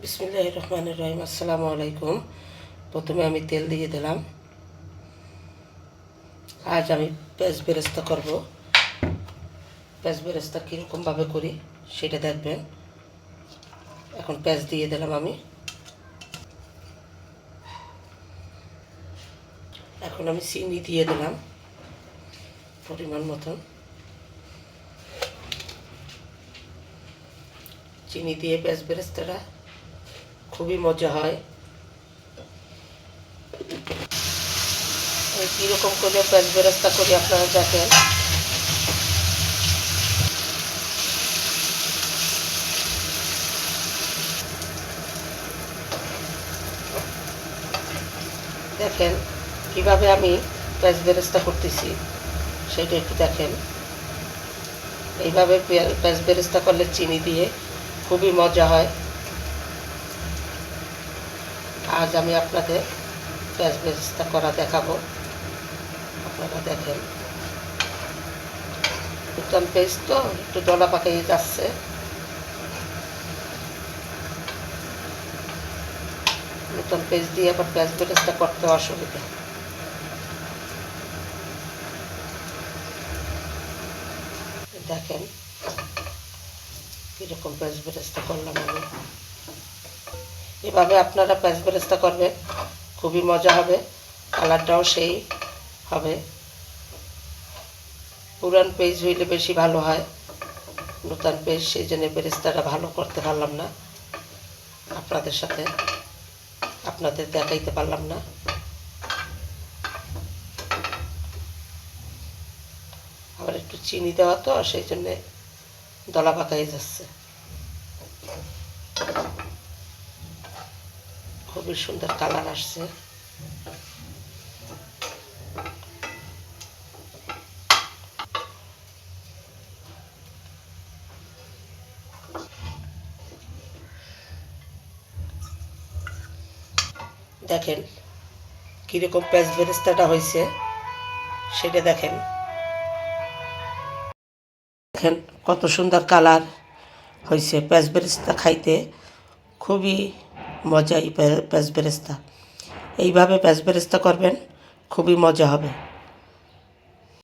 বিসমিল্লাহির রহমানির রহিম। আসসালামু আলাইকুম। প্রথমে আমি তেল দিয়ে দিলাম। আজ আমি পেঁয়াজ বেরেস্তা করব। পেঁয়াজ বেরেস্তা কীরকমভাবে করি সেটা দেখবেন। এখন পেঁয়াজ দিয়ে দিলাম আমি। এখন আমি চিনি দিয়ে দিলাম পরিমাণ মতন। চিনি দিয়ে পেঁয়াজ বেরেস্তাটা খুবই মজা হয়। আমি কীরকম করে পেঁয়াজ বেরেস্তা করি আপনারা দেখেন। দেখেন কীভাবে আমি পেঁয়াজ বেরেস্তা করতেছি সেটা একটু দেখেন। এইভাবে পেঁয়াজ বেরেস্তা করলে চিনি দিয়ে খুবই মজা হয়। আজ আমি আপনাদের পেঁয়াজ বেরেস্তা করা দেখাবো। আপনারা দেখেন, নতুন পেঁয়াজ তো একটু ডলা পাকিয়ে যাচ্ছে। নতুন পেঁয়াজ দিয়ে আবার পেঁয়াজ বেরেস্তা করতে অসুবিধা। দেখেন কীরকম পেঁয়াজ বেরেস্তা করলাম আমি। এভাবে আপনারা পেঁয়াজ বেরেস্তা করবেন, খুবই মজা হবে, কালারটাও সেই হবে। পুরান পেঁয়াজ হইলে বেশি ভালো হয়, নতুন পেঁয়াজ সেই জন্য বেরেস্তাটা ভালো করতে পারলাম না, আপনাদের সাথে আপনাদের দেখাইতে পারলাম না। আবার একটু চিনি দেওয়া তো সেই জন্যে দলা পাকাই যাচ্ছে। খুবই সুন্দর কালার আসছে। দেখেন কীরকম পেঁয়াজ বেরেস্তাটা হয়েছে সেটা দেখেন। দেখেন কত সুন্দর কালার হয়েছে। পেঁয়াজ বেরেস্তা খাইতে খুবই মজা। এই পেঁয়াজ বেরেস্তা এইভাবে পেঁয়াজ বেরেস্তা করবেন, খুবই মজা হবে।